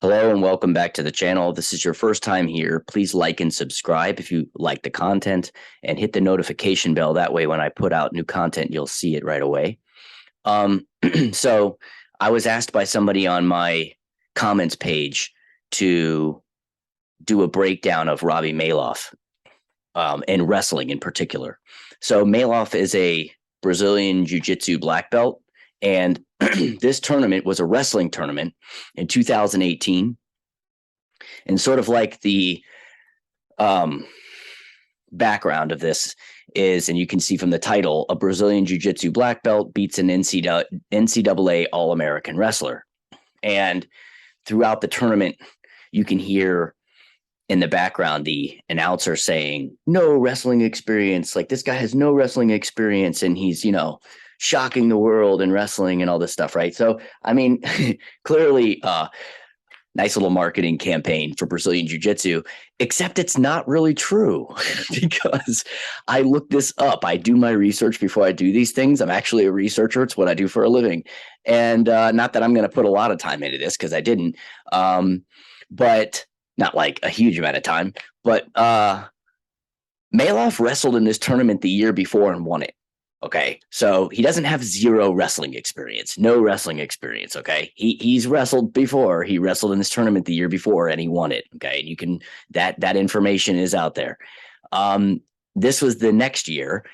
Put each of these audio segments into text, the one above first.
Hello and welcome back to the channel. This is your first time here. Please like and subscribe if you like the content and hit the notification bell. That way, when I put out new content, you'll see it right away. So I was asked by somebody on my comments page to do a breakdown of Robby Malof and wrestling in particular. So Malof is a Brazilian Jiu Jitsu black belt. And this tournament was a wrestling tournament in 2018. And sort of like the background of this is, and you can see from the title, a Brazilian Jiu Jitsu black belt beats an NCAA All-American wrestler. And throughout the tournament, you can hear in the background the announcer saying, no wrestling experience. Like, this guy has no wrestling experience and he's, shocking the world in wrestling and all this stuff, right? So, I mean, clearly, nice little marketing campaign for Brazilian Jiu Jitsu, except it's not really true because I looked this up. I do my research before I do these things. I'm actually a researcher. It's what I do for a living. And not that I'm going to put a lot of time into this because I didn't, but not like a huge amount of time. But Malof wrestled in this tournament the year before and won it. Okay, so he doesn't have zero wrestling experience, no wrestling experience. Okay, he's wrestled before. He wrestled in this tournament the year before and he won it. Okay, and you can that information is out there. This was the next year,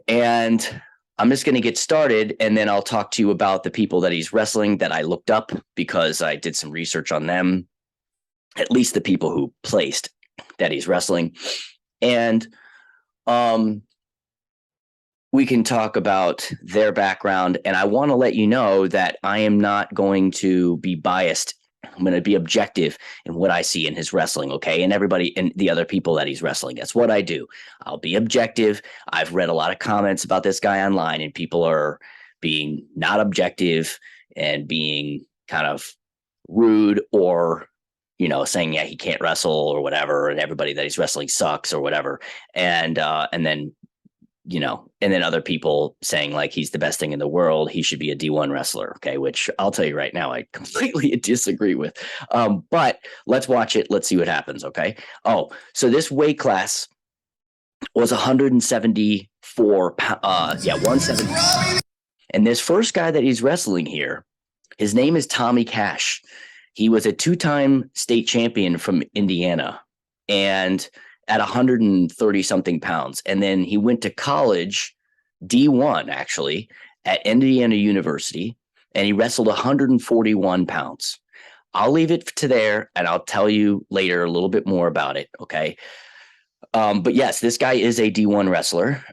and I'm just going to get started, and then I'll talk to you about the people that he's wrestling that I looked up because I did some research on them, at least the people who placed that he's wrestling, and we can talk about their background. And I want to let you know that I am not going to be biased. I'm going to be objective in what I see in his wrestling, okay? And everybody and the other people that he's wrestling. That's what I do. I'll be objective. I've read a lot of comments about this guy online, and people are being not objective and being kind of rude or, saying, yeah, he can't wrestle or whatever, and everybody that he's wrestling sucks or whatever. And then and then other people saying like he's the best thing in the world. He should be a D1 wrestler. Okay. Which I'll tell you right now, I completely disagree with. But let's watch it. Let's see what happens. Okay. Oh, so this weight class was 174 pounds. 170. And this first guy that he's wrestling here, his name is Tommy Cash. He was a 2-time state champion from Indiana. And at 130 something pounds. And then he went to college, D1 actually, at Indiana University, and he wrestled 141 pounds. I'll leave it to there, and I'll tell you later a little bit more about it, okay? But yes, this guy is a D1 wrestler,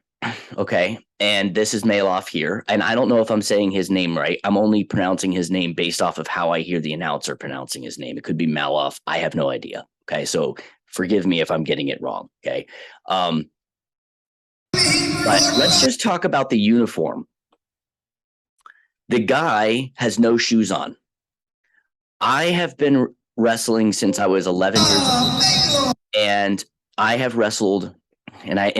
okay? And this is Malof here. And I don't know if I'm saying his name right. I'm only pronouncing his name based off of how I hear the announcer pronouncing his name. It could be Malof. I have no idea, okay? So forgive me if I'm getting it wrong, okay? But let's just talk about the uniform. The guy has no shoes on. I have been wrestling since I was 11 years old, and I have wrestled, and I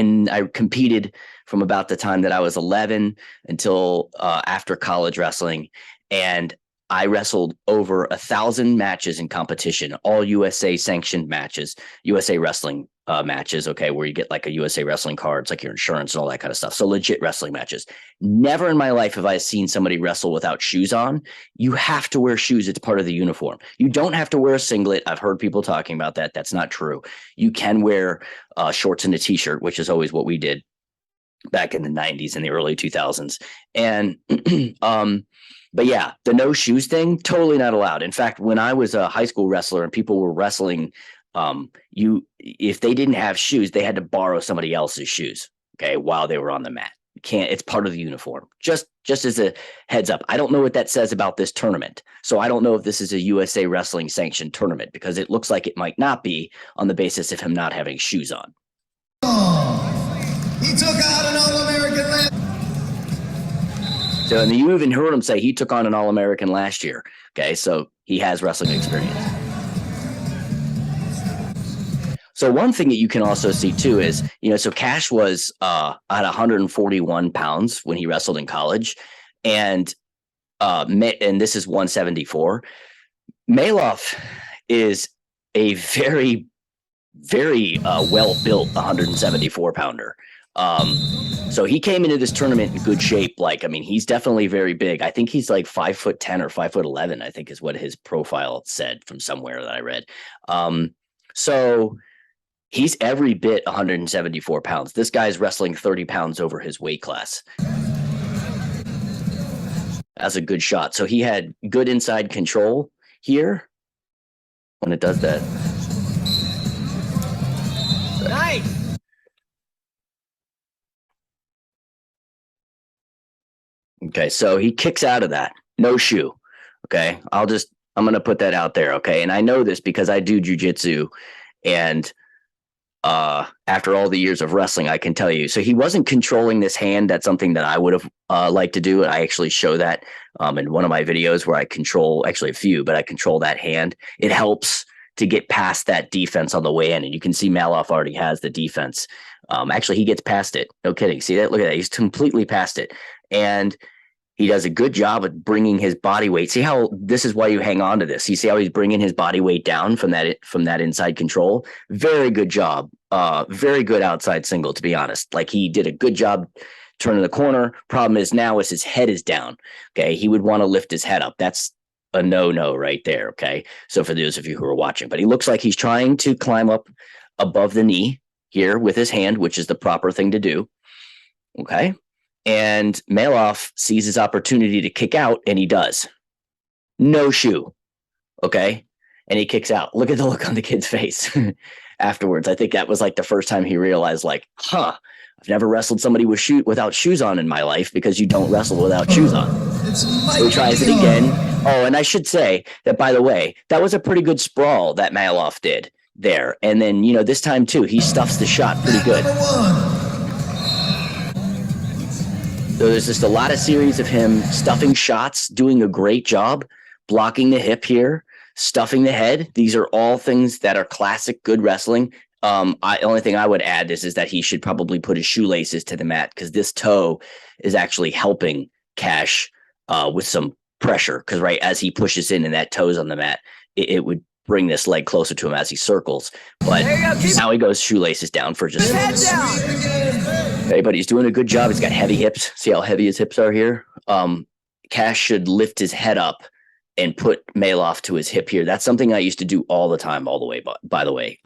competed from about the time that I was 11 until after college wrestling, and I wrestled over 1,000 matches in competition, all USA sanctioned matches, USA wrestling matches, okay, where you get like a USA wrestling card, it's like your insurance and all that kind of stuff. So legit wrestling matches. Never in my life have I seen somebody wrestle without shoes on. You have to wear shoes. It's part of the uniform. You don't have to wear a singlet. I've heard people talking about that. That's not true. You can wear shorts and a t-shirt, which is always what we did back in the 90s and the early 2000s. And but yeah, the no shoes thing, totally not allowed. In fact, when I was a high school wrestler and people were wrestling, if they didn't have shoes, they had to borrow somebody else's shoes, okay, while they were on the mat. You can't, it's part of the uniform. Just as a heads up. I don't know what that says about this tournament. So I don't know if this is a USA Wrestling sanctioned tournament because it looks like it might not be on the basis of him not having shoes on. He took out an All-American last. So, and you even heard him say he took on an All-American last year. Okay, so he has wrestling experience. So one thing that you can also see too is, so Cash was at 141 pounds when he wrestled in college, and this is 174. Malof is a very, very well-built 174 pounder. So he came into this tournament in good shape. Like, I mean, he's definitely very big. I think he's like 5'10" or 5'11", I think is what his profile said from somewhere that I read. So he's every bit 174 pounds. This guy's wrestling 30 pounds over his weight class. That's a good shot. So he had good inside control here when it does that. Nice. Okay, so he kicks out of that. No shoe. Okay, I'm going to put that out there. Okay, and I know this because I do jiu-jitsu, and after all the years of wrestling, I can tell you. So he wasn't controlling this hand. That's something that I would have liked to do. I actually show that in one of my videos where I control, actually a few, but I control that hand. It helps to get past that defense on the way in. And you can see Malof already has the defense. Actually, he gets past it. No kidding. See that? Look at that. He's completely past it. And he does a good job of bringing his body weight. See how this is why you hang on to this. You see how he's bringing his body weight down from that inside control. Very good job. Very good outside single, to be honest. Like, he did a good job turning the corner. Problem is now is his head is down. Okay, he would want to lift his head up. That's a no right there. Okay, so for those of you who are watching, but he looks like he's trying to climb up above the knee here with his hand, which is the proper thing to do. Okay. And Malof sees his opportunity to kick out, and he does. No shoe. Okay. And he kicks out. Look at the look on the kid's face afterwards. I think that was like the first time he realized, like, I've never wrestled somebody without shoes on in my life, because you don't wrestle without shoes on. So he tries it again. Oh, and I should say that, by the way, that was a pretty good sprawl that Malof did there. And then, this time too, he stuffs the shot pretty good. So there's just a lot of series of him stuffing shots, doing a great job, blocking the hip here, stuffing the head. These are all things that are classic good wrestling. Only thing I would add is that he should probably put his shoelaces to the mat, because this toe is actually helping Cash with some pressure. Because right as he pushes in and that toe's on the mat, it would bring this leg closer to him as he circles. But now he goes shoelaces down for just head down. Okay, but he's doing a good job. He's got heavy hips. See how heavy his hips are here? Cash should lift his head up and put Malof to his hip here. That's something I used to do all the time, all the way. By the way,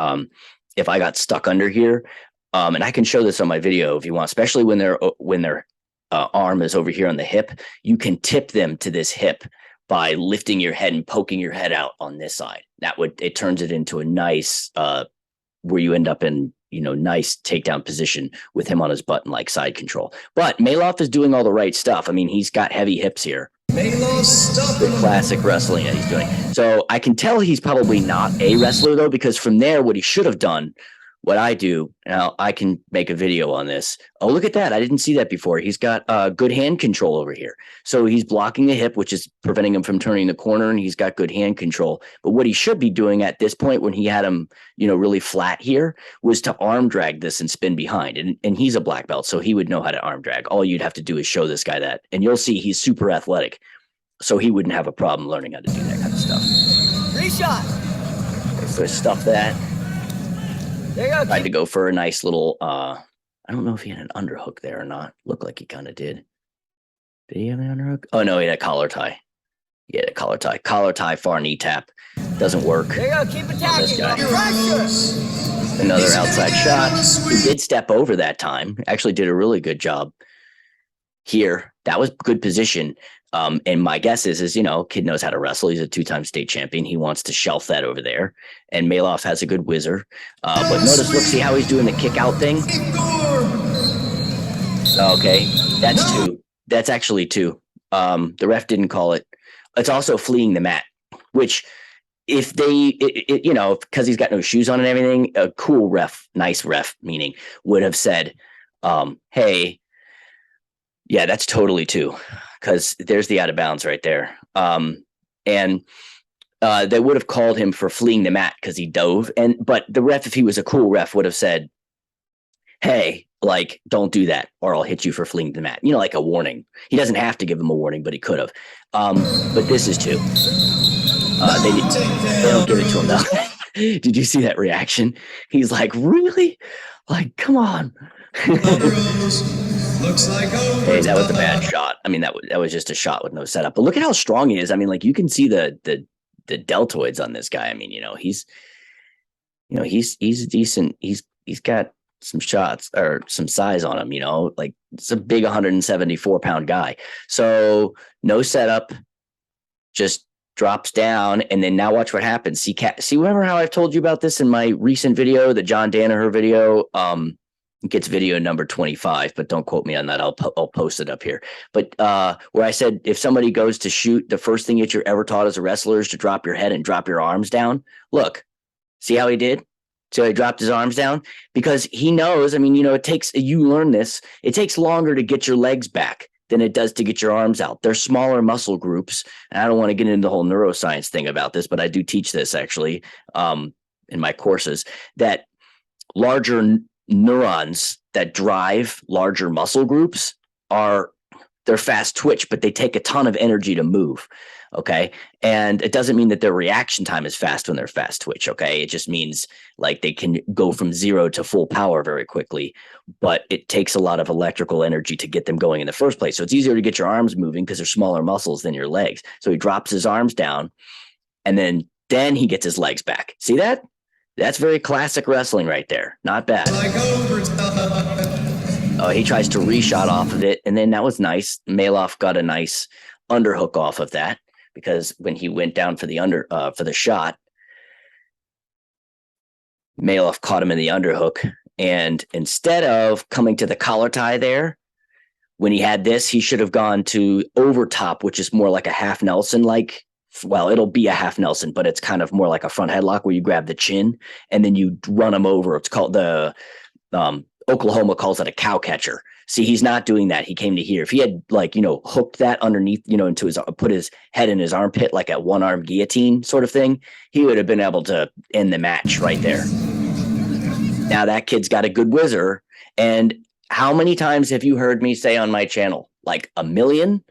if I got stuck under here, and I can show this on my video if you want, especially when their arm is over here on the hip, you can tip them to this hip by lifting your head and poking your head out on this side. It turns it into a nice, where you end up in, nice takedown position with him on his butt and like side control. But Malof is doing all the right stuff. I mean, he's got heavy hips here. The classic wrestling that he's doing. So I can tell he's probably not a wrestler, though, because from there, what he should have done, what I do, now I can make a video on this. Oh, look at that. I didn't see that before. He's got good hand control over here. So he's blocking the hip, which is preventing him from turning the corner, and he's got good hand control. But what he should be doing at this point, when he had him, really flat here, was to arm drag this and spin behind. And he's a black belt, so he would know how to arm drag. All you'd have to do is show this guy that. And you'll see he's super athletic. So he wouldn't have a problem learning how to do that kind of stuff. Reshot. Okay, so stuff that. There you go. Tried to go for a nice little, I don't know if he had an underhook there or not. Looked like he kind of did. Did he have an underhook? Oh, no, he had a collar tie. He had a collar tie. Collar tie, far knee tap. Doesn't work. There you go. Keep attacking. This guy. Another outside shot. He did step over that time. Actually did a really good job here. That was good position. And my guess is, kid knows how to wrestle. He's a 2-time state champion. He wants to shelf that over there. And Malof has a good whizzer. But notice, look, see how he's doing the kick out thing? Okay, that's 2. That's actually 2. The ref didn't call it. It's also fleeing the mat, which if they, because he's got no shoes on and everything, a cool ref, nice ref, meaning, would have said, hey, yeah, that's totally 2. Because there's the out of bounds right there. And they would have called him for fleeing the mat because he dove. But the ref, if he was a cool ref, would have said, hey, like, don't do that, or I'll hit you for fleeing the mat. Like a warning. He doesn't have to give him a warning, but he could have. But this is 2. They don't give it to him though. Did you see that reaction? He's like, really? Like, come on. Looks like Hey, that was a bad shot. I mean, that was just a shot with no setup. But look at how strong he is. I mean, like you can see the deltoids on this guy. I mean, he's decent. He's got some shots or some size on him. Like it's a big 174-pound guy. So no setup, just drops down, and then now watch what happens. See, remember how I've told you about this in my recent video, the John Danaher video? It gets video number 25, but don't quote me on that. I'll post it up here. But where I said if somebody goes to shoot, the first thing that you're ever taught as a wrestler is to drop your head and drop your arms down. Look, see how he did? So he dropped his arms down because he knows. I mean, you learn this. It takes longer to get your legs back than it does to get your arms out. They're smaller muscle groups. And I don't want to get into the whole neuroscience thing about this, but I do teach this actually in my courses, that larger neurons that drive larger muscle groups they're fast twitch, but they take a ton of energy to move. Okay. And it doesn't mean that their reaction time is fast when they're fast twitch. Okay. It just means like they can go from 0 to full power very quickly, but it takes a lot of electrical energy to get them going in the first place. So it's easier to get your arms moving because they're smaller muscles than your legs. So he drops his arms down and then he gets his legs back. See that? That's very classic wrestling right there. Not bad. Oh, he tries to reshot off of it, and then that was nice. Malof got a nice underhook off of that because when he went down for the shot, Malof caught him in the underhook, and instead of coming to the collar tie there, when he had this, he should have gone to over top, which is more like a half Nelson, well, it'll be a half Nelson, but it's kind of more like a front headlock where you grab the chin and then you run him over. It's called Oklahoma calls it a cow catcher. See, he's not doing that. He came to here. If he had hooked that underneath, into put his head in his armpit, like a one arm guillotine sort of thing, he would have been able to end the match right there. Now that kid's got a good whizzer. And how many times have you heard me say on my channel, like a million,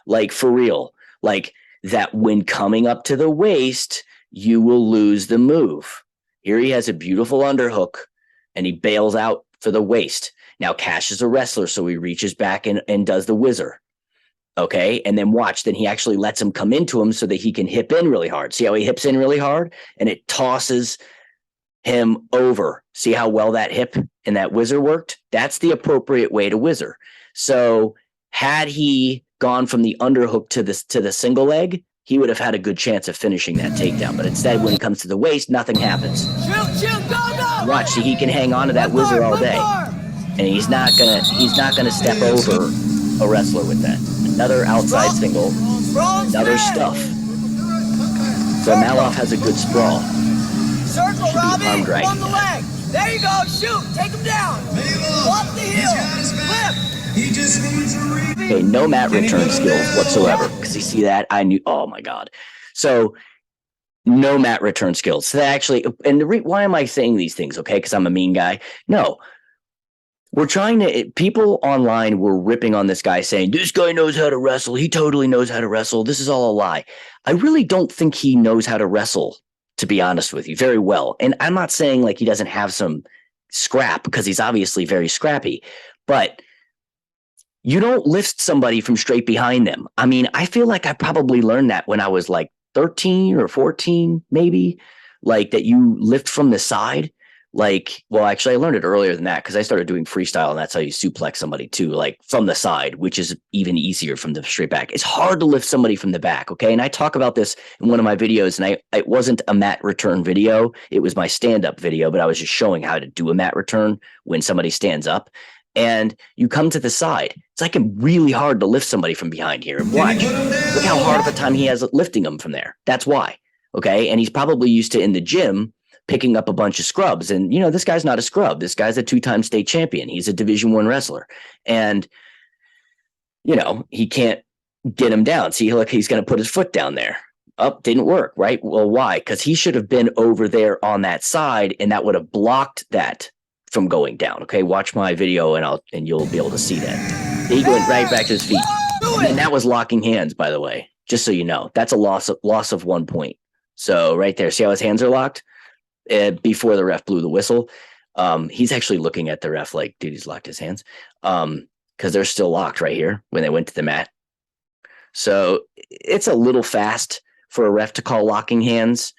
like for real, like that when coming up to the waist, you will lose the move. Here he has a beautiful underhook and he bails out for the waist. Now Cash is a wrestler, so he reaches back and does the whizzer. Okay. And then watch, then he actually lets him come into him so that he can hip in really hard. See how he hips in really hard and it tosses him over. See how well that hip and that whizzer worked? That's the appropriate way to whizzer. So had he gone from the underhook to the single leg, he would have had a good chance of finishing that takedown. But instead, when he comes to the waist, nothing happens. Shoot, go! Watch, see, he can hang on to that whizzer all day, and he's not gonna step over a wrestler with that. Another outside single, another stuff. So Malof has a good sprawl. Circle, Robby, arm drag. on the leg. There you go, shoot, take him down. Off the heel, flip. He just needs a Okay, no mat return skills whatsoever. Because you see that, I knew. Oh my god! So no mat return skills. So that actually, and why am I saying these things? Okay, because I'm a mean guy. No, we're trying to. People online were ripping on this guy, saying this guy knows how to wrestle. He totally knows how to wrestle. This is all a lie. I really don't think he knows how to wrestle, to be honest with you, very well. And I'm not saying like he doesn't have some scrap, because he's obviously very scrappy, but you don't lift somebody from straight behind them. I mean, I feel like I probably learned that when I was like 13 or 14, maybe, like that you lift from the side. Like, well, actually I learned it earlier than that because I started doing freestyle, and that's how you suplex somebody too, like from the side, which is even easier from the straight back. It's hard to lift somebody from the back. Okay. And I talk about this in one of my videos, and it wasn't a mat return video. It was my stand-up video, but I was just showing how to do a mat return when somebody stands up. And you come to the side. It's like really hard to lift somebody from behind here. And watch, look how hard of a time he has lifting them from there. That's why. Okay. And he's probably used to, in the gym, picking up a bunch of scrubs. And, this guy's not a scrub. This guy's a 2-time state champion. He's a Division I wrestler. And, he can't get him down. See, look, he's going to put his foot down there. Up, didn't work, right? Well, why? Because he should have been over there on that side, and that would have blocked that from going down. Okay, watch my video and you'll be able to see that. He went right back to his feet. And that was locking hands, by the way, just so you know. That's a loss of 1 point. So right there, see how his hands are locked before the ref blew the whistle. He's actually looking at the ref like, dude, he's locked his hands because they're still locked right here when they went to the mat. So it's a little fast for a ref to call locking hands.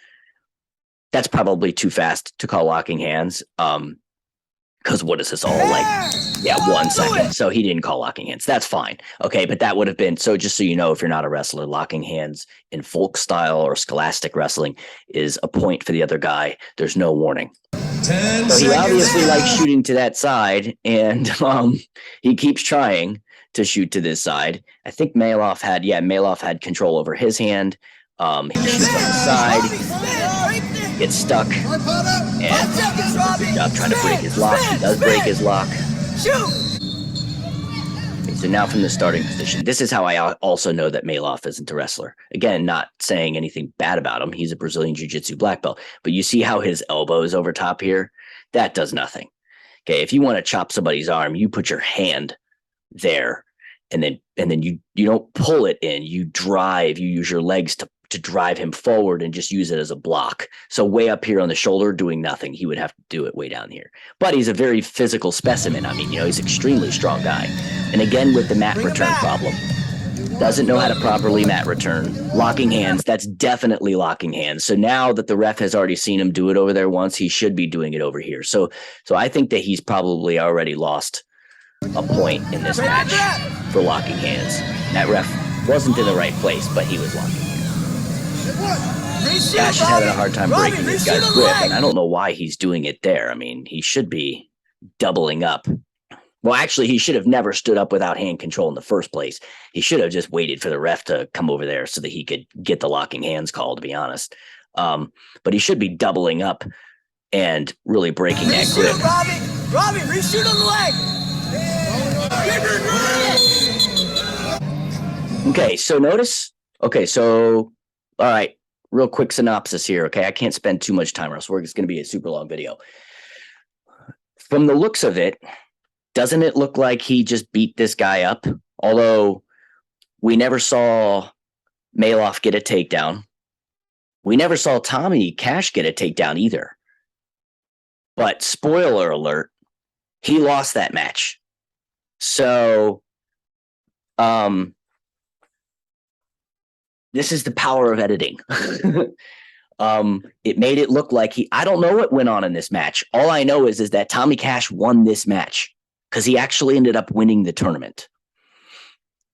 That's probably too fast to call locking hands. Because what is this all like? Yeah, 1 second. So he didn't call locking hands. That's fine. Okay, but that would have been, so just so you know, if you're not a wrestler, locking hands in folk style or scholastic wrestling is a point for the other guy. There's no warning. So he obviously likes shooting to that side, and he keeps trying to shoot to this side. I think Malof had control over his hand. He shoots on the side, gets stuck, and good job trying to break his lock. He does break his lock. Okay, so now from the starting position, this is how I also know that Malof isn't a wrestler. Again, not saying anything bad about him. He's a Brazilian Jiu Jitsu black belt. But you see how his elbow is over top here? That does nothing. Okay, if you want to chop somebody's arm, you put your hand there, and then you don't pull it in. You drive. You use your legs to drive him forward and just use it as a block. So way up here on the shoulder, doing nothing. He would have to do it way down here. But he's a very physical specimen. I mean, he's an extremely strong guy. And again, with the mat return problem, doesn't know how to properly mat return. Locking hands, that's definitely locking hands. So now that the ref has already seen him do it over there once, he should be doing it over here. So I think that he's probably already lost a point in this match for locking hands. That ref wasn't in the right place, but he was locking hands. Cash is having a hard time breaking this guy's grip, and I don't know why he's doing it there. I mean, he should be doubling up. Well, actually, he should have never stood up without hand control in the first place. He should have just waited for the ref to come over there so that he could get the locking hands call, to be honest. But he should be doubling up and really breaking that grip. Robby, reshoot on the leg. Okay, so notice. Okay, so all right, real quick synopsis here. Okay, I can't spend too much time, or else it's going to be a super long video. From the looks of it, doesn't it look like he just beat this guy up? Although we never saw Malof get a takedown. We never saw Tommy Cash get a takedown either. But spoiler alert, he lost that match. So, this is the power of editing. It made it look like I don't know what went on in this match. All I know is that Tommy Cash won this match because he actually ended up winning the tournament.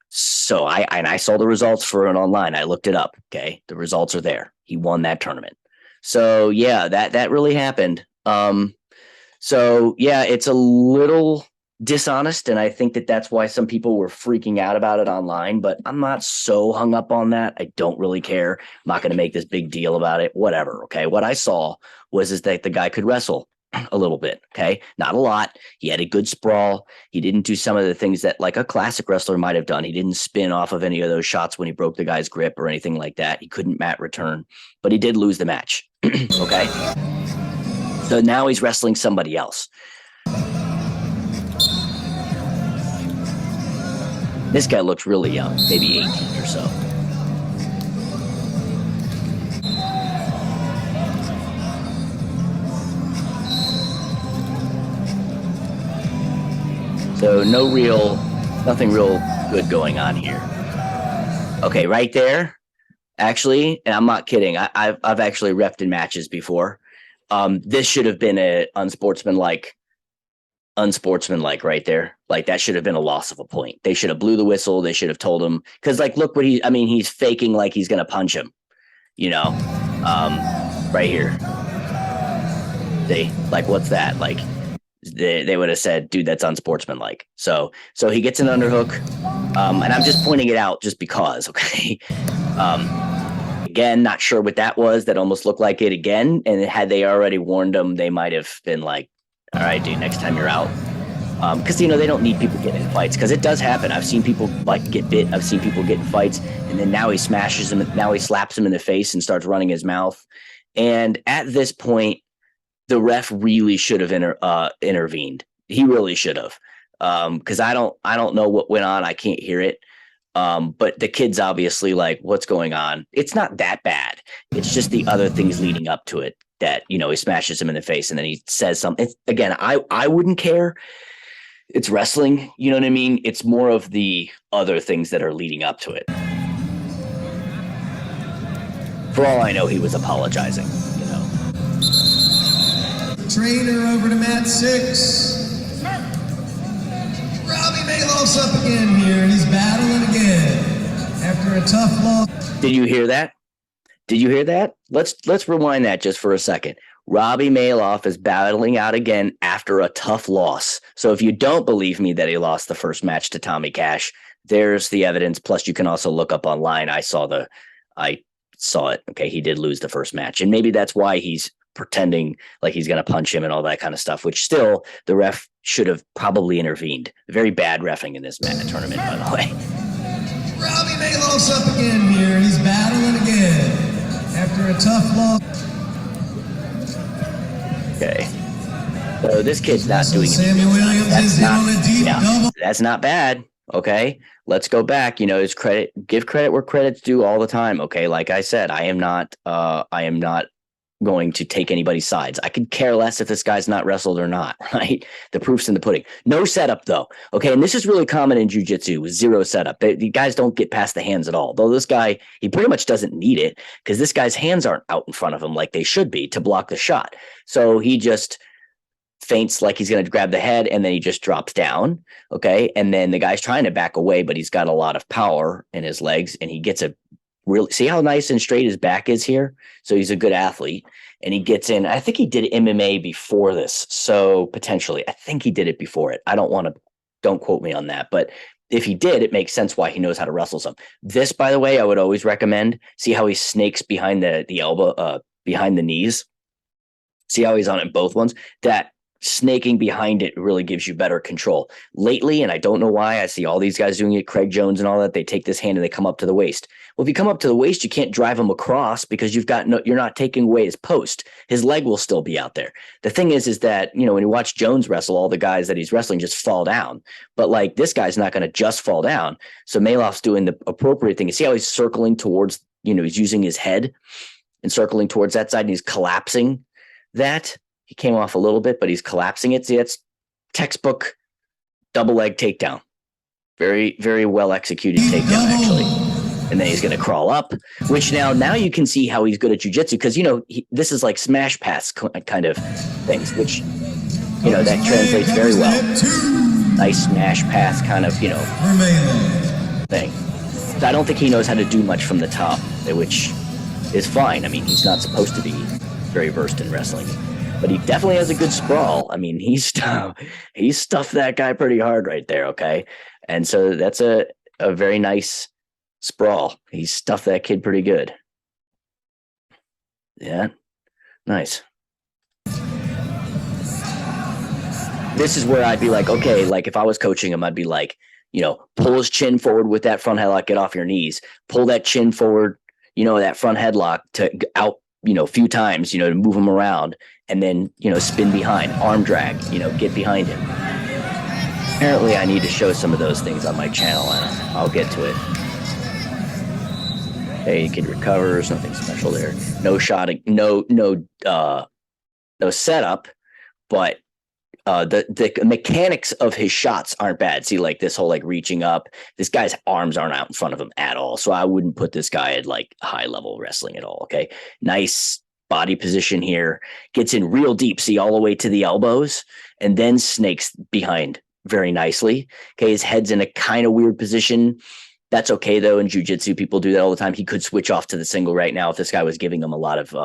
So I saw the results for it online. I looked it up. Okay. The results are there. He won that tournament. So yeah, that really happened. So yeah, it's a little dishonest, and I think that's why some people were freaking out about it online, but I'm not so hung up on that. I don't really care. I'm not going to make this big deal about it. Whatever. Okay. What I saw is that the guy could wrestle a little bit. Okay. Not a lot. He had a good sprawl. He didn't do some of the things that like a classic wrestler might have done. He didn't spin off of any of those shots when he broke the guy's grip or anything like that. He couldn't mat return, but he did lose the match. Okay. So now he's wrestling somebody else. This guy looks really young, maybe 18 or so. So nothing real good going on here. Okay, right there, actually, and I'm not kidding. I've actually refed in matches before. This should have been a unsportsmanlike right there. Like that should have been a loss of a point. They should have blew the whistle. They should have told him, because like, look what he's faking like he's going to punch him, right here. They like, what's that? Like they would have said, dude, that's unsportsmanlike. So he gets an underhook. And I'm just pointing it out just because, okay. Again, not sure what that was. That almost looked like it again. And had they already warned him, they might have been like, all right, dude, next time you're out. Because, they don't need people getting in fights, because it does happen. I've seen people get bit. I've seen people get in fights, and then now he smashes him. Now he slaps him in the face and starts running his mouth. And at this point, the ref really should have intervened. He really should have. Because I don't know what went on. I can't hear it. But the kid's obviously like, what's going on? It's not that bad. It's just the other things leading up to it that, you know, he smashes him in the face and then he says something. Again, I wouldn't care. It's wrestling. You know what I mean? It's more of the other things that are leading up to it. For all I know, he was apologizing, you know. Trainer over to mat 6. Robby Malof's up again here, and he's battling again after a tough loss. Did you hear that? Did you hear that? Let's rewind that just for a second. Robby Malof is battling out again after a tough loss. So if you don't believe me that he lost the first match to Tommy Cash, there's the evidence. Plus, you can also look up online. I saw it. Okay, he did lose the first match, and maybe that's why he's pretending like he's going to punch him and all that kind of stuff, which still the ref should have probably intervened. Very bad reffing in this tournament, by the way. Robby Malof's up again here, and he's battling again after a tough loss. Okay. So this kid's not doing Sammy Williams that's not bad. Okay. Let's go back. You know, his credit, give credit where credit's due all the time. Okay. Like I said, I am not going to take anybody's sides. I could care less if this guy's not wrestled or not, right? The proof's in the pudding. No setup though. Okay. And this is really common in jiu-jitsu with zero setup. The guys don't get past the hands at all. Though this guy, he pretty much doesn't need it because this guy's hands aren't out in front of him like they should be to block the shot. So he just feints like he's going to grab the head and then he just drops down. Okay. And then the guy's trying to back away, but he's got a lot of power in his legs and he gets a really, see how nice and straight his back is here? So he's a good athlete and he gets in. I think he did MMA before this. So potentially, I think he did it before it. Don't quote me on that. But if he did, it makes sense why he knows how to wrestle some. This, by the way, I would always recommend. See how he snakes behind the elbow, behind the knees. See how he's on it both ones? That snaking behind it really gives you better control. Lately, and I don't know why, I see all these guys doing it, Craig Jones and all that, they take this hand and they come up to the waist. Well, if you come up to the waist, you can't drive him across because you're not taking away his post. His leg will still be out there. The thing is that, you know, when you watch Jones wrestle, all the guys that he's wrestling just fall down. But like this guy's not going to just fall down. So Malof's doing the appropriate thing. You see how he's circling towards, you know, he's using his head and circling towards that side and he's collapsing that. He came off a little bit, but he's collapsing it. See, that's textbook double leg takedown. Very, very well executed takedown, actually. And then he's going to crawl up, which now you can see how he's good at jiu-jitsu because, you know, this is like smash pass kind of things, which, you know, that translates very well. Nice smash pass kind of, you know, thing. So I don't think he knows how to do much from the top, which is fine. I mean, he's not supposed to be very versed in wrestling. But he definitely has a good sprawl. I mean, he stuffed that guy pretty hard right there, okay? And so that's a very nice sprawl. He stuffed that kid pretty good. Yeah, nice. This is where I'd be like, okay, like if I was coaching him, I'd be like, you know, pull his chin forward with that front headlock, get off your knees. Pull that chin forward, you know, that front headlock to out, you know, a few times, you know, to move him around. And then, you know, spin behind, arm drag, you know, get behind him. Apparently, I need to show some of those things on my channel, and I'll get to it. Hey, the kid recovers, nothing special there. No shot, no setup, but the mechanics of his shots aren't bad. See, like this whole like reaching up, this guy's arms aren't out in front of him at all. So I wouldn't put this guy at like high level wrestling at all. Okay, nice body position here, gets in real deep, see all the way to the elbows, and then snakes behind very nicely. Okay, his head's in a kind of weird position. That's okay though. In jiu-jitsu, people do that all the time. He could switch off to the single right now if this guy was giving him a lot of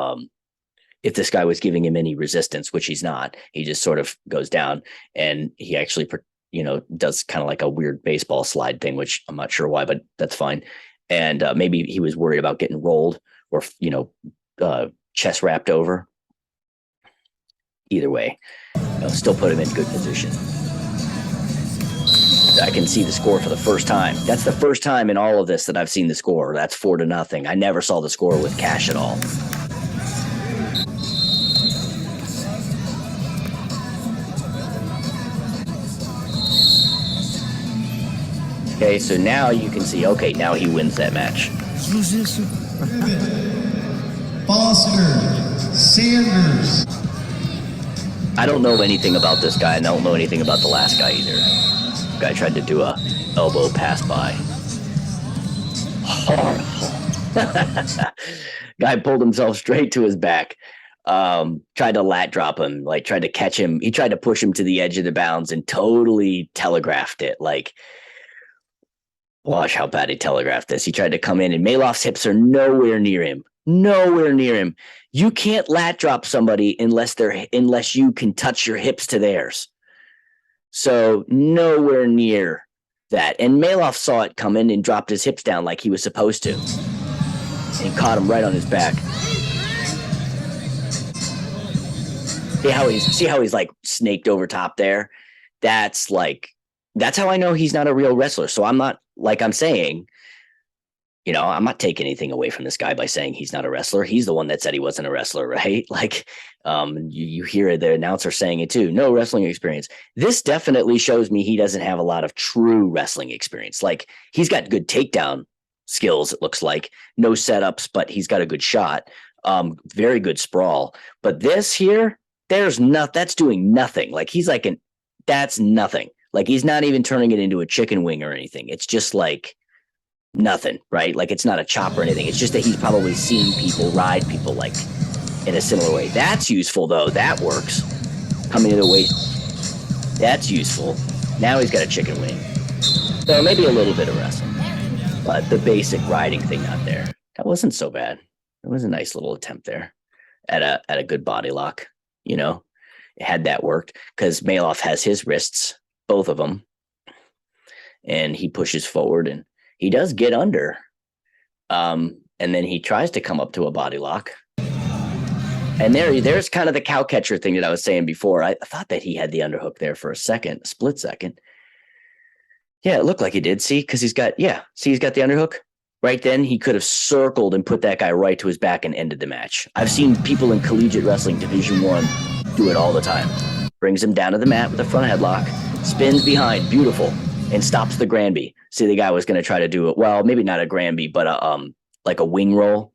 if this guy was giving him any resistance, which he's not. He just sort of goes down and he actually, you know, does kind of like a weird baseball slide thing, which I'm not sure why, but that's fine. And maybe he was worried about getting rolled or, you know, chest wrapped over. Either way, still put him in good position. I can see the score for the first time. That's the first time in all of this that I've seen the score. That's 4-0. I never saw the score with Cash at all. Okay, so now you can see, okay, now he wins that match. Foster Sanders. I don't know anything about this guy, and I don't know anything about the last guy either. The guy tried to do a elbow pass by. Guy pulled himself straight to his back. Tried to lat drop him, like tried to catch him. He tried to push him to the edge of the bounds and totally telegraphed it. Like, watch how bad he telegraphed this. He tried to come in, and Malof's hips are nowhere near him. Nowhere near him. You can't lat drop somebody unless you can touch your hips to theirs. So nowhere near that. And Malof saw it coming and dropped his hips down like he was supposed to. And caught him right on his back. See how he's like snaked over top there? That's how I know he's not a real wrestler. So I'm not, like I'm saying, you know, I'm not taking anything away from this guy by saying he's not a wrestler. He's the one that said he wasn't a wrestler, right? Like, you hear the announcer saying it too. No wrestling experience. This definitely shows me he doesn't have a lot of true wrestling experience. Like, he's got good takedown skills, it looks like. No setups, but he's got a good shot. Very good sprawl. But this here, that's doing nothing. Like, that's nothing. Like, he's not even turning it into a chicken wing or anything. It's just like nothing, right? Like, it's not a chop or anything. It's just that he's probably seen people ride people like in a similar way. That's useful though. That works. Coming to the waist. That's useful. Now he's got a chicken wing. So maybe a little bit of wrestling, but the basic riding thing not there. That wasn't so bad. It was a nice little attempt there at a good body lock. You know, had that worked, because Malof has his wrists, both of them, and he pushes forward and he does get under. And then he tries to come up to a body lock. And there's kind of the cow catcher thing that I was saying before. I thought that he had the underhook there for a split second. Yeah, it looked like he did. See, because he's got the underhook. Right then, he could have circled and put that guy right to his back and ended the match. I've seen people in collegiate wrestling, Division I, do it all the time. Brings him down to the mat with a front headlock, spins behind, beautiful, and stops the Granby. See, the guy was going to try to do it. Well, maybe not a Granby, but like a wing roll,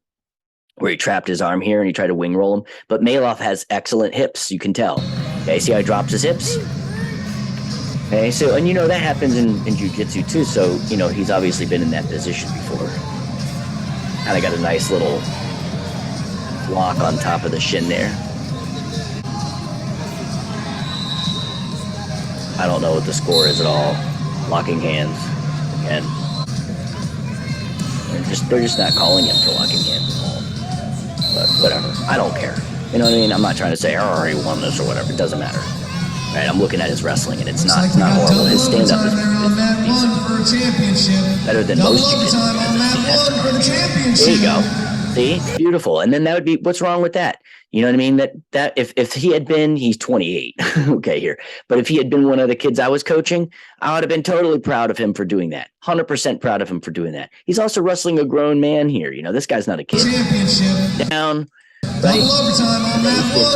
where he trapped his arm here and he tried to wing roll him. But Malof has excellent hips, you can tell. Okay, see how he drops his hips? Okay, so, and you know, that happens in jiu-jitsu too, so, you know, he's obviously been in that position before. Kind of got a nice little lock on top of the shin there. I don't know what the score is at all. Locking hands again. They're just not calling him for locking hands at all. But whatever, I don't care. You know what I mean? I'm not trying to say, oh, he won this or whatever. It doesn't matter. Right, I'm looking at his wrestling, and it's not horrible. His stand-up is decent. Better than most jiu-jitsu fans. There you go. See? It's beautiful. And then that would be, what's wrong with that? You know what I mean? That if he had been, he's 28, okay, here. But if he had been one of the kids I was coaching, I would have been totally proud of him for doing that. 100% proud of him for doing that. He's also wrestling a grown man here. You know, this guy's not a kid. Down, right?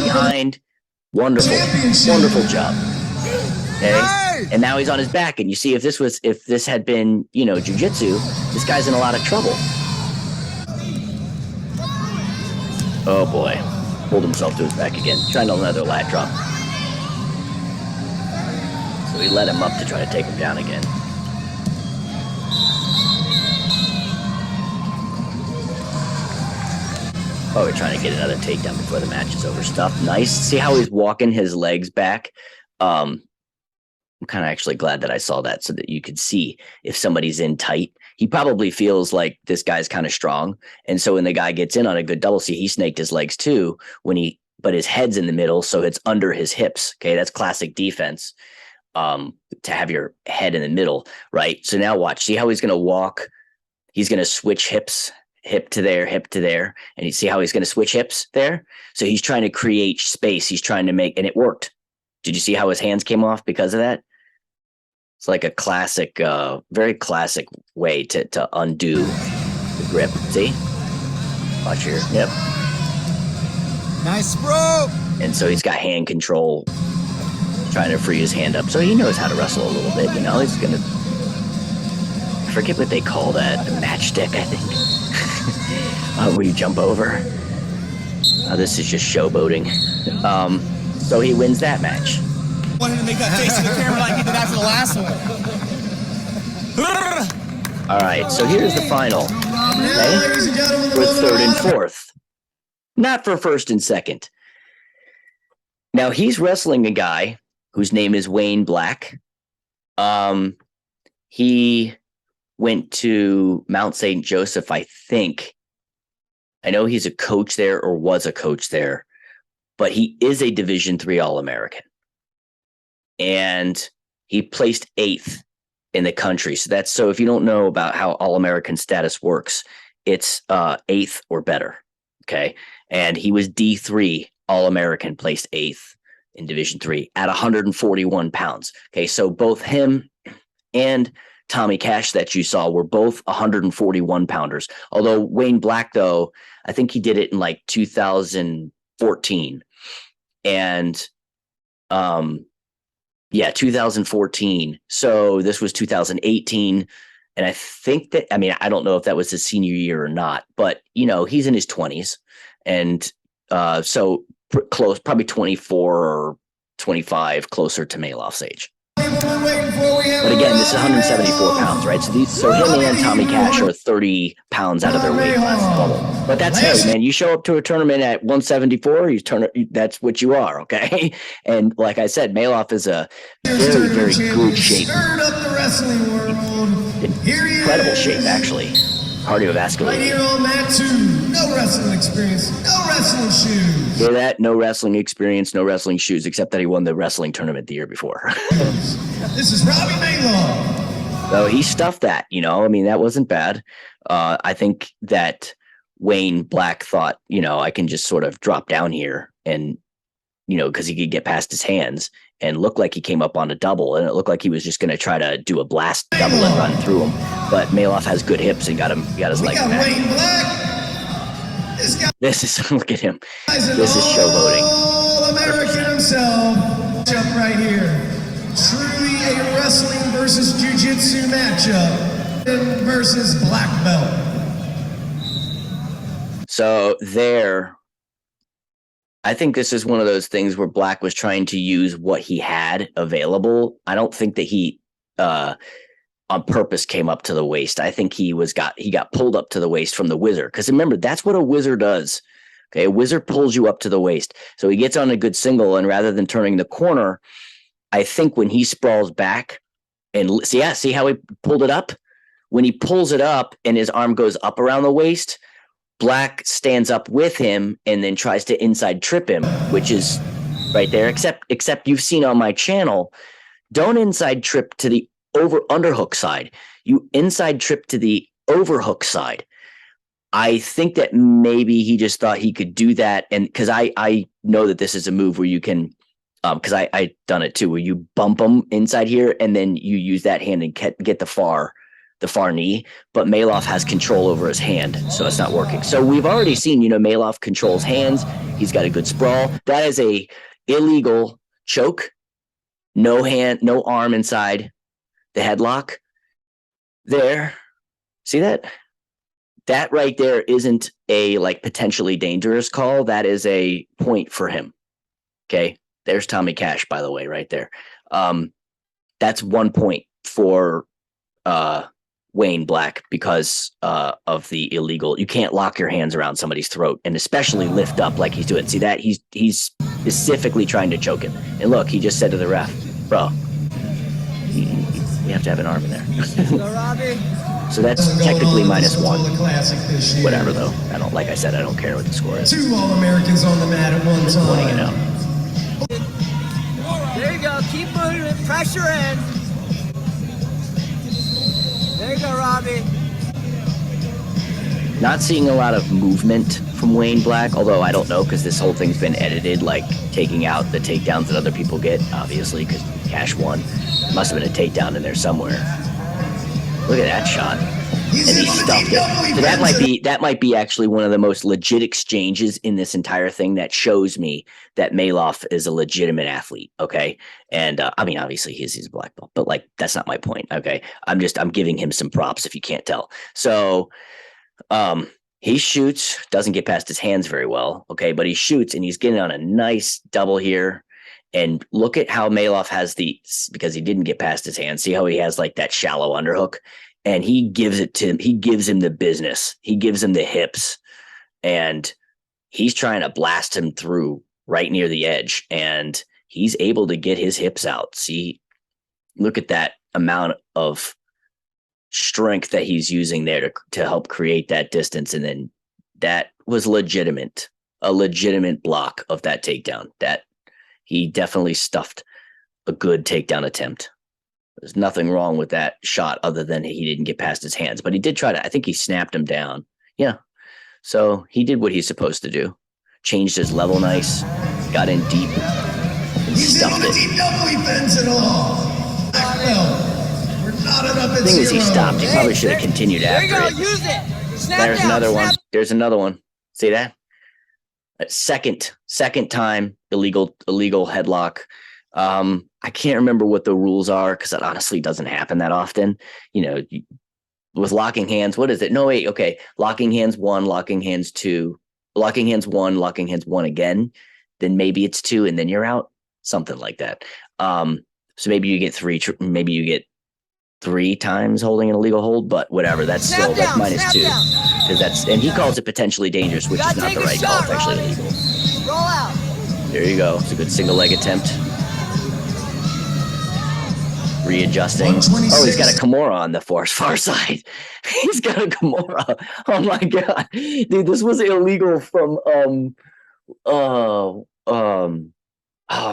Behind. Wonderful job. Okay, and now he's on his back, and you see, if this had been, you know, jiu-jitsu, this guy's in a lot of trouble. Oh boy, pulled himself to his back again, trying to another lat drop. So he let him up to try to take him down again. Oh, we're trying to get another takedown before the match is over. Stuff nice. See how he's walking his legs back? I'm kind of actually glad that I saw that, so that you could see if somebody's in tight. He probably feels like this guy's kind of strong. And so when the guy gets in on a good double, see, he snaked his legs too but his head's in the middle, so it's under his hips. Okay, that's classic defense. To have your head in the middle, right? So now watch. See how he's going to walk? He's going to switch hips. Hip to there, and you see how he's going to switch hips there? So he's trying to create space. He's trying to make, and it worked. Did you see how his hands came off because of that? It's like a classic, very classic way to undo the grip. See? Watch here. Yep. Nice, bro. And so he's got hand control, trying to free his hand up. So he knows how to wrestle a little bit. You know, he's going to forget what they call that. The matchstick, I think. Where you jump over. This is just showboating. So he wins that match. Wanted to make that face to the camera like he did after the last one. All right, so here's the final. Okay? For third and fourth. Not for first and second. Now, he's wrestling a guy whose name is Wayne Black. He went to Mount St. Joseph, I think. I know he's a coach there or was a coach there, but he is a Division III All-American. And he placed 8th in the country. So if you don't know about how All-American status works, it's 8th or better. Okay. And he was D3 All-American, placed 8th in Division III at 141 pounds. Okay. So both him and Tommy Cash that you saw were both 141 pounders. Although Wayne Black, though, I think he did it in like 2014. And 2014. So this was 2018. And I think that, I don't know if that was his senior year or not, but, he's in his 20s. And so close, probably 24 or 25, closer to Malof's age. But again, this is 174 pounds, right? So him and Tommy Cash are 30 pounds out of their weight class double. But that's hey, man. You show up to a tournament at 174, that's what you are, okay? And like I said, Malof is a very, very good shape. Incredible shape, actually. Cardiovascular. Right here on mat 2, no wrestling experience, no wrestling shoes. Hear that? No wrestling experience, no wrestling shoes, except that he won the wrestling tournament the year before. This is Robby Malof. So he stuffed that, that wasn't bad. I think that Wayne Black thought, I can just sort of drop down here and, because he could get past his hands and look like he came up on a double. And it looked like he was just going to try to do a blast double and run through him. But Malof has good hips and got his leg back. Wayne Black. This is, look at him. This is showboating. All-American himself. Jump right here. Truly a wrestling versus jiu-jitsu matchup versus black belt. So there, I think this is one of those things where Black was trying to use what he had available. I don't think that he on purpose came up to the waist. I think he got pulled up to the waist from the Wizard. Because remember, that's what a Wizard does. Okay, a Wizard pulls you up to the waist. So he gets on a good single, and rather than turning the corner, I think when he sprawls back and see how he pulled it up? When he pulls it up and his arm goes up around the waist, Black stands up with him and then tries to inside trip him, which is right there. Except you've seen on my channel, don't inside trip to the underhook side. You inside trip to the overhook side. I think that maybe he just thought he could do that. And because I know that this is a move where you can, because I done it too, where you bump them inside here and then you use that hand and get the far knee, but Malof has control over his hand, so it's not working. So we've already seen, Malof controls hands. He's got a good sprawl. That is a illegal choke. No hand, no arm inside the headlock. There. See that? That right there isn't a potentially dangerous call. That is a point for him. Okay. There's Tommy Cash, by the way, right there. That's 1 point for Wayne Black because of the illegal. You can't lock your hands around somebody's throat and especially lift up like he's doing. See that? He's specifically trying to choke him. And look, he just said to the ref, bro, you have to have an arm in there. So that's technically -1. Whatever, though. Like I said, I don't care what the score is. 2 All-Americans on the mat at one time. Pointing it out. There you go. Keep moving. Pressure in. There you go, Robby. Not seeing a lot of movement from Wayne Black, although I don't know because this whole thing's been edited, taking out the takedowns that other people get, obviously, because Cash won. Must have been a takedown in there somewhere. Look at that shot. and he stuffed it. So that might be actually one of the most legit exchanges in this entire thing that shows me that Malof is a legitimate athlete. Okay. And I mean, obviously he's a black belt, but like, that's not my point. Okay. I'm giving him some props if you can't tell. So, he shoots, doesn't get past his hands very well. Okay. But he shoots and he's getting on a nice double here. And look at how Malof has because he didn't get past his hands. See how he has like that shallow underhook, and he gives him the business. He gives him the hips, and he's trying to blast him through right near the edge, and he's able to get his hips out. See, look at that amount of strength that he's using there to help create that distance. And then that was a legitimate block of that takedown. That he definitely stuffed a good takedown attempt. There's nothing wrong with that shot other than he didn't get past his hands, but he did try to, I think he snapped him down. Yeah. So he did what he's supposed to do. Changed his level nice, got in deep, and stuffed it. Deep double defense at all. We're knotted up at The thing is, he stopped. He probably should have continued after it. Use it. Snap There's down, another snap. one. There's another one. See that? Second time illegal headlock. I can't remember what the rules are because it honestly doesn't happen that often. You know, with locking hands, what is it? No, wait. Okay. Locking hands 1, locking hands 2, locking hands 1, locking hands 1 again. Then maybe it's 2 and then you're out. Something like that. So maybe you get 3, maybe you get 3 times holding an illegal hold, but whatever. That's Snap still, that's down, minus snap 2. down. Because and he calls it potentially dangerous, which is not the right call. It's actually illegal. Roll out. There you go. It's a good single leg attempt. Readjusting. Oh, he's got a Kimura on the far side. He's got a Kimura. Oh my god, dude, this was illegal from oh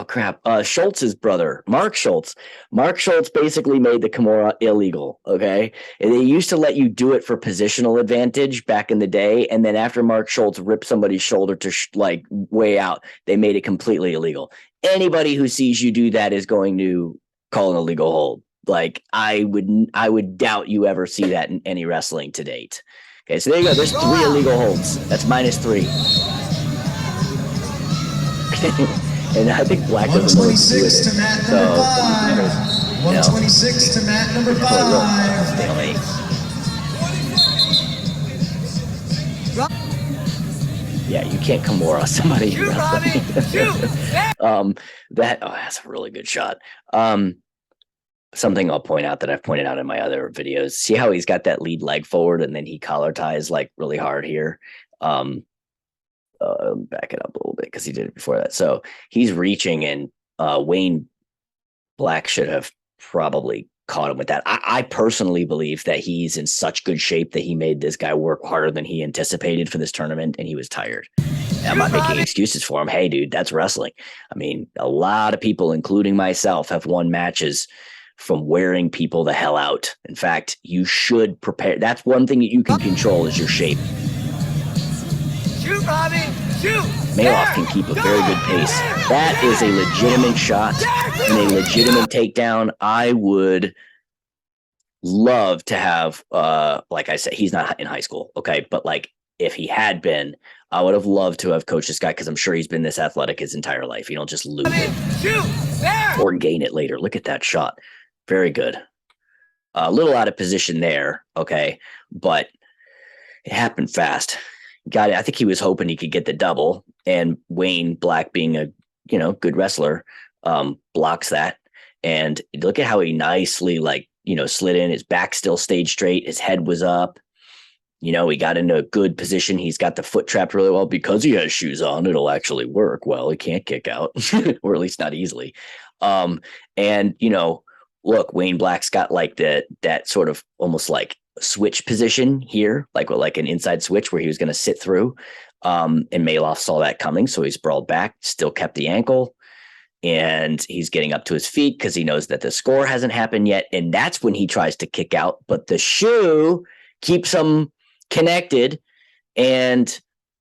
crap, Schultz's brother, Mark Schultz. Mark Schultz basically made the Kimura illegal. Okay, and they used to let you do it for positional advantage back in the day, and then after Mark Schultz ripped somebody's shoulder to like way out, they made it completely illegal. Anybody who sees you do that is going to call an illegal hold. Like I would doubt you ever see that in any wrestling to date. Okay, so there you go. There's 3 illegal holds. That's minus 3. And I think Black doesn't know what to do with it. 126 to mat number 5. 126 to mat number 5. Stalemate. Yeah, you can't Kimura somebody. Shoot, Robby. Shoot. That's a really good shot. Something I'll point out that I've pointed out in my other videos. See how he's got that lead leg forward and then he collar ties like really hard here. Back it up a little bit because he did it before that. So he's reaching, and Wayne Black should have probably caught him with that. I personally believe that he's in such good shape that he made this guy work harder than he anticipated for this tournament, and he was tired. I'm not making excuses for him. Hey, dude, that's wrestling. I mean, a lot of people, including myself, have won matches from wearing people the hell out. In fact, you should prepare. That's one thing that you can control is your shape. Shoot, Robby. Shoot. Malof can keep a very good pace. That is a legitimate shot and a legitimate takedown. I would love to have, like I said, he's not in high school, okay? But like if he had been, I would have loved to have coached this guy because I'm sure he's been this athletic his entire life. You don't just lose it or gain it later. Look at that shot. Very good. A little out of position there, okay? But it happened fast. Got it. I think he was hoping he could get the double, and Wayne Black, being a good wrestler, blocks that. And look at how he nicely slid in. His back still stayed straight. His head was up. He got into a good position. He's got the foot trapped really well because he has shoes on. It'll actually work. Well, he can't kick out, or at least not easily. Look, Wayne Black's got like that sort of almost like switch position here, like an inside switch where he was going to sit through. And Malof saw that coming, so he sprawled back, still kept the ankle, and he's getting up to his feet because he knows that the score hasn't happened yet. And that's when he tries to kick out, but the shoe keeps him connected, and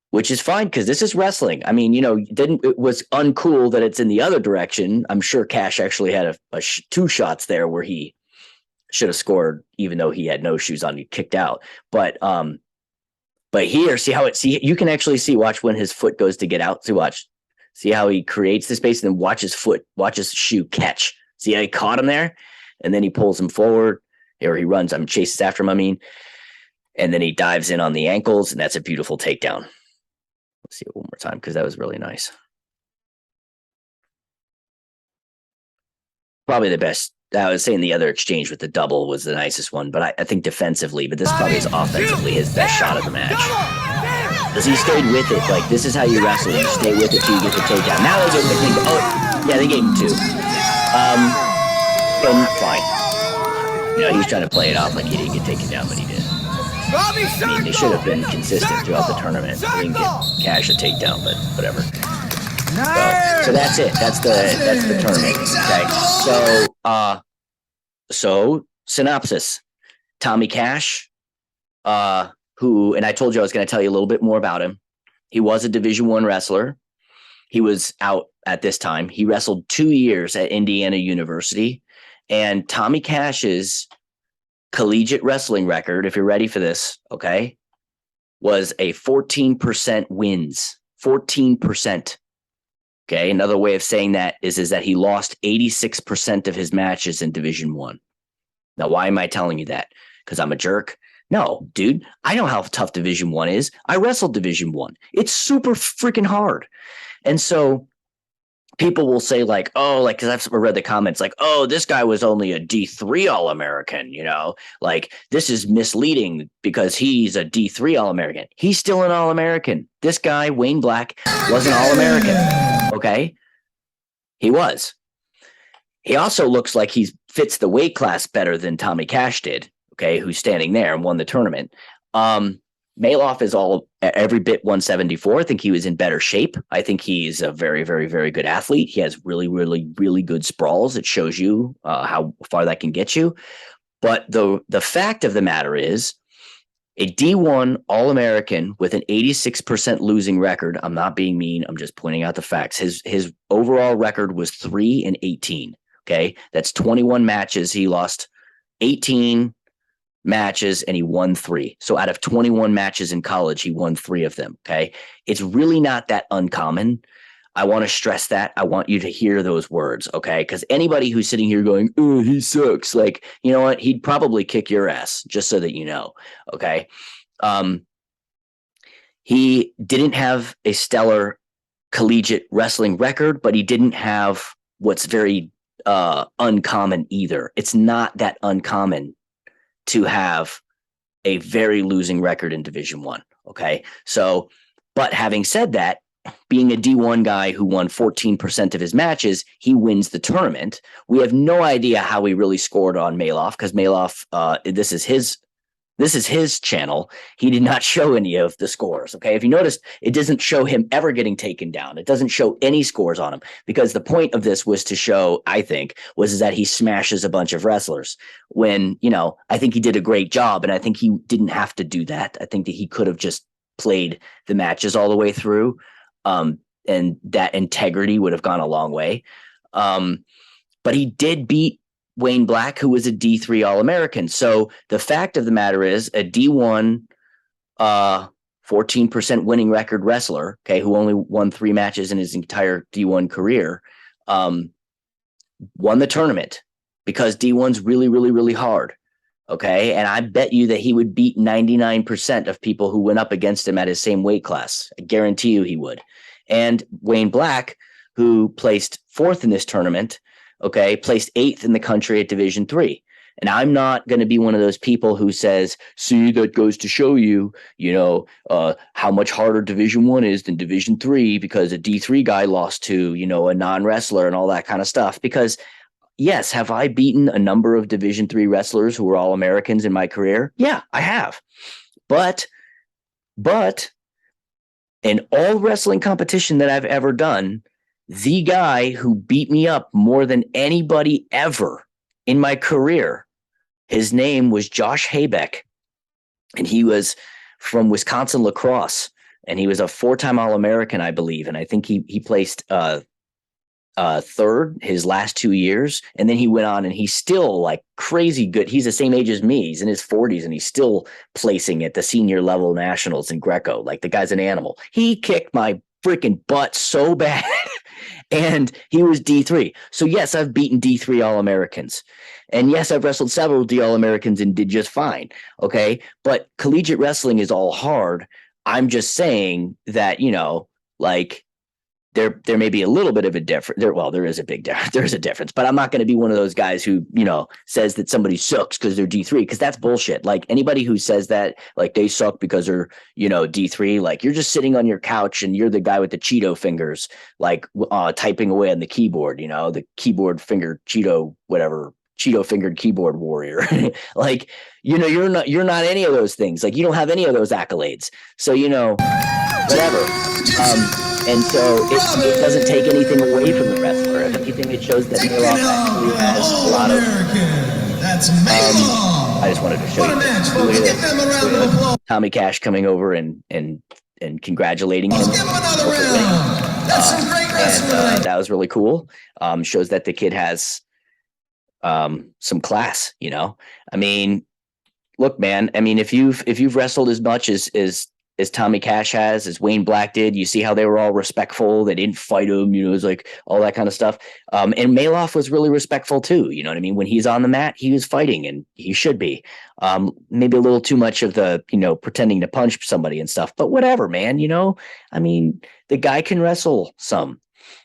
which is fine because this is wrestling. I mean, it was uncool that it's in the other direction. I'm sure Cash actually had 2 shots there where he should have scored, even though he had no shoes on, he kicked out. But here, see, you can actually see, watch when his foot goes to get out. See how he creates the space and then watch his shoe catch. See how he caught him there? And then he pulls him forward, or he runs, chases after him, and then he dives in on the ankles, and that's a beautiful takedown. Let's see it one more time, because that was really nice. Probably the best. I was saying the other exchange with the double was the nicest one, but I think defensively, but this probably is offensively his best shot of the match. Because he stayed with it. Like, this is how you wrestle. You stay with it till you get the takedown. Now they gave him the thing. Oh, yeah, they gave him 2. And fine. You know, he was trying to play it off like he didn't get taken down, but he did. I mean, they should have been consistent throughout the tournament. They didn't get Cash a takedown, but whatever. So that's it. That's the tournament. Okay. So synopsis. Tommy Cash, who, and I told you I was going to tell you a little bit more about him. He was a Division I wrestler. He was out at this time. He wrestled 2 years at Indiana University. And Tommy Cash's collegiate wrestling record, if you're ready for this, okay, was a 14% wins. 14%. Okay, another way of saying that is that he lost 86% of his matches in Division I. Now, why am I telling you that? Because I'm a jerk? No, dude, I know how tough Division I is. I wrestled Division I. It's super freaking hard. And so people will say like, oh, like, because I've read the comments like, oh, this guy was only a D3 All-American, you know, like this is misleading because he's a D3 All-American. He's still an All-American. This guy, Wayne Black, was an All-American. Okay. He was. He also looks like he fits the weight class better than Tommy Cash did. Okay. Who's standing there and won the tournament. Malof is every bit 174. I think he was in better shape. I think he's a very, very, very good athlete. He has really, really, really good sprawls. It shows you how far that can get you. But the fact of the matter is, a D1 All-American with an 86% losing record. I'm not being mean. I'm just pointing out the facts. His overall record was 3-18. Okay. That's 21 matches. He lost 18 matches and he won 3. So out of 21 matches in college, he won 3 of them. Okay. It's really not that uncommon. I want to stress that. I want you to hear those words. Okay. Because anybody who's sitting here going, oh, he sucks. Like, you know what? He'd probably kick your ass, just so that you know. Okay. He didn't have a stellar collegiate wrestling record, but he didn't have what's very uncommon either. It's not that uncommon to have a very losing record in Division I. Okay. So, but having said that, being a D1 guy who won 14% of his matches, he wins the tournament. We have no idea how he really scored on Malof, because Malof, this is his channel. He did not show any of the scores. Okay. If you noticed, it doesn't show him ever getting taken down. It doesn't show any scores on him, because the point of this was to show, I think, was that he smashes a bunch of wrestlers when, you know, I think he did a great job. And I think he didn't have to do that. I think that he could have just played the matches all the way through. And that integrity would have gone a long way. But he did beat Wayne Black, who was a D3 All-American. So the fact of the matter is, a D1, 14% winning record wrestler, okay, who only won 3 matches in his entire D1 career, won the tournament, because D1's really, really, really hard. Okay. And I bet you that he would beat 99% of people who went up against him at his same weight class. I guarantee you he would. And Wayne Black, who placed 4th in this tournament, okay, placed 8th in the country at Division III. And I'm not going to be one of those people who says, see, that goes to show you, you know, how much harder Division I is than Division III, because a D3 guy lost to, you know, a non-wrestler and all that kind of stuff. Because yes, have I beaten a number of Division III wrestlers who were all Americans in my career? Yeah, I have. But in all wrestling competition that I've ever done, the guy who beat me up more than anybody ever in my career, his name was Josh Haybeck, and he was from Wisconsin La Crosse, and he was a 4-time All-American, I believe, and I think he placed third his last 2 years, and then he went on and he's still like crazy good. He's the same age as me. He's in his 40s and he's still placing at the senior level nationals in Greco. Like the guy's an animal. He kicked my freaking butt so bad. And he was D3. So yes, I've beaten D3 All-Americans. And yes, I've wrestled several D All-Americans and did just fine. Okay. But collegiate wrestling is all hard. I'm just saying that, like there may be a little bit of a difference there. Well, there is a big difference. There's a difference, but I'm not going to be one of those guys who, says that somebody sucks because they're D3, because that's bullshit. Like anybody who says that, like they suck because they're, D3, like you're just sitting on your couch and you're the guy with the Cheeto fingers, like typing away on the keyboard, the keyboard finger Cheeto, whatever, Cheeto fingered keyboard warrior. Like, you're not any of those things. Like you don't have any of those accolades. So, whatever. And so it doesn't take anything away from the wrestler. If anything, it shows that Malof actually has a lot of. That's Malof. I just wanted to show you. Look at Tommy Cash coming over and congratulating him. Let's give him another round. That's some great wrestling. And that was really cool. Shows that the kid has some class. I mean, look, man. I mean, if you've wrestled as much as Tommy Cash has, as Wayne Black did, you see how they were all respectful. They didn't fight him, it was like all that kind of stuff. And Malof was really respectful too. You know what I mean? When he's on the mat, he was fighting, and he should be. Maybe a little too much of the, pretending to punch somebody and stuff, but whatever, man. I mean, the guy can wrestle some.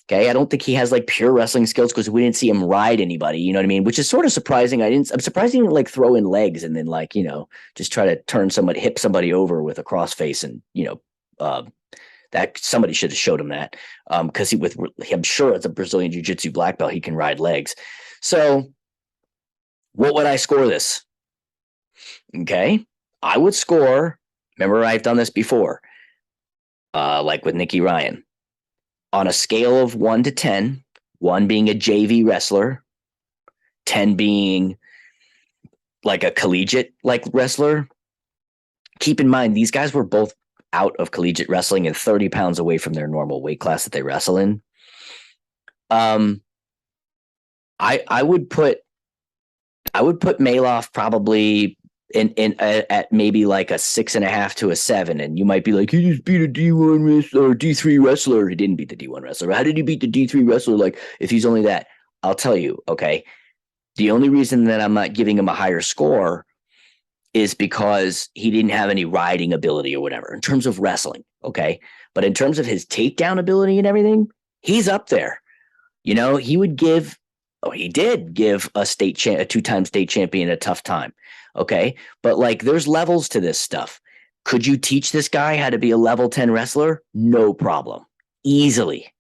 Okay. I don't think he has like pure wrestling skills because we didn't see him ride anybody, you know what I mean? Which is sort of surprising. I'm surprised he didn't like throw in legs and then like, just try to hip somebody over with a crossface and, that somebody should have showed him that. Cause I'm sure as a Brazilian Jiu Jitsu black belt, he can ride legs. So what would I score this? Okay. I would score, remember I've done this before, like with Nicky Ryan. On a scale of 1 to 10, 1 being a JV wrestler, 10 being like a collegiate like wrestler. Keep in mind, these guys were both out of collegiate wrestling and 30 pounds away from their normal weight class that they wrestle in. I would put Malof probably at maybe like a 6.5 to a 7, and you might be like, he just beat a D1 wrestler or D3 wrestler. He didn't beat the D1 wrestler. How did he beat the D3 wrestler? Like, if he's only that, I'll tell you. Okay, the only reason that I'm not giving him a higher score is because he didn't have any riding ability or whatever in terms of wrestling. Okay, but in terms of his takedown ability and everything, he's up there. He would give. Oh, he did give a 2-time state champion a tough time. Okay. But like, there's levels to this stuff. Could you teach this guy how to be a level 10 wrestler? No problem. Easily.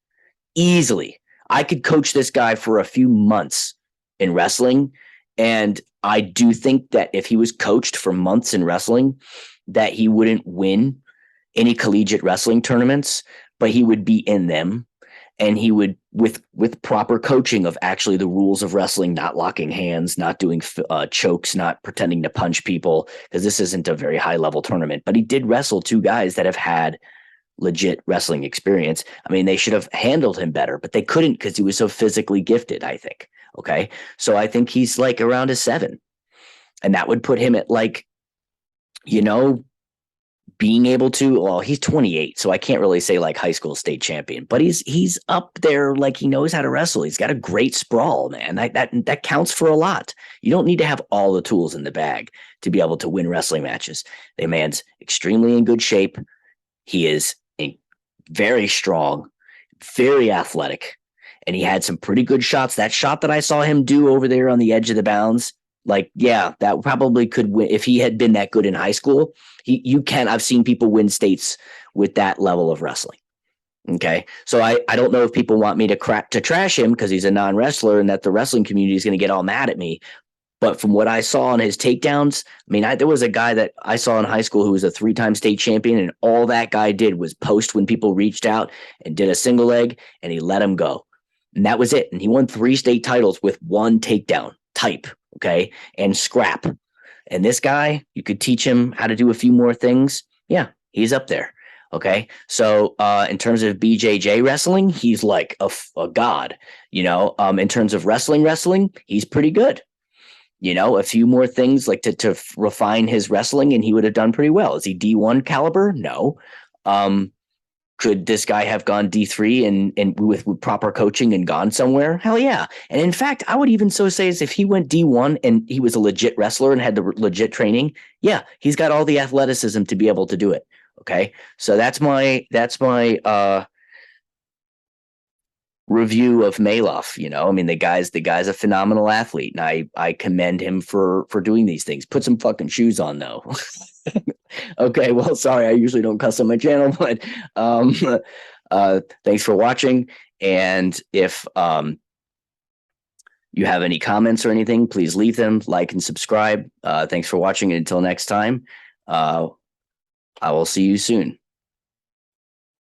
I could coach this guy for a few months in wrestling. And I do think that if he was coached for months in wrestling, that he wouldn't win any collegiate wrestling tournaments, but he would be in them. And he would, with proper coaching of actually the rules of wrestling, not locking hands, not doing chokes, not pretending to punch people, because this isn't a very high level tournament. But he did wrestle 2 guys that have had legit wrestling experience. I mean, they should have handled him better, but they couldn't because he was so physically gifted, I think. Okay. So I think he's like around a 7. And that would put him at like, being able to, well, he's 28, so I can't really say like high school state champion, but he's up there. Like, he knows how to wrestle. He's got a great sprawl, man. That counts for a lot. You don't need to have all the tools in the bag to be able to win wrestling matches. The man's extremely in good shape. He is very strong, very athletic, and he had some pretty good shots. That shot that I saw him do over there on the edge of the bounds, like, yeah, that probably could win if he had been that good in high school. I've seen people win states with that level of wrestling. Okay. So I don't know if people want me to trash him because he's a non-wrestler and that the wrestling community is going to get all mad at me. But from what I saw on his takedowns, I mean, there was a guy that I saw in high school who was a 3-time state champion, and all that guy did was post when people reached out and did a single leg, and he let him go. And that was it. And he won 3 state titles with 1 takedown type. Okay. And scrap. And this guy, you could teach him how to do a few more things. Yeah, he's up there. Okay. So in terms of BJJ wrestling, he's like a god, in terms of wrestling, he's pretty good. A few more things like to refine his wrestling and he would have done pretty well. Is he D1 caliber? No. Could this guy have gone D3 and with proper coaching and gone somewhere? Hell yeah. And in fact, I would even so say as if he went D1 and he was a legit wrestler and had the legit training, yeah, he's got all the athleticism to be able to do it. Okay. So that's my review of Malof. I mean, the guy's a phenomenal athlete, and I commend him for doing these things. Put some fucking shoes on though. Okay, well, sorry, I usually don't cuss on my channel, but thanks for watching. And if you have any comments or anything, please leave them, like and subscribe. Thanks for watching, and until next time, I will see you soon.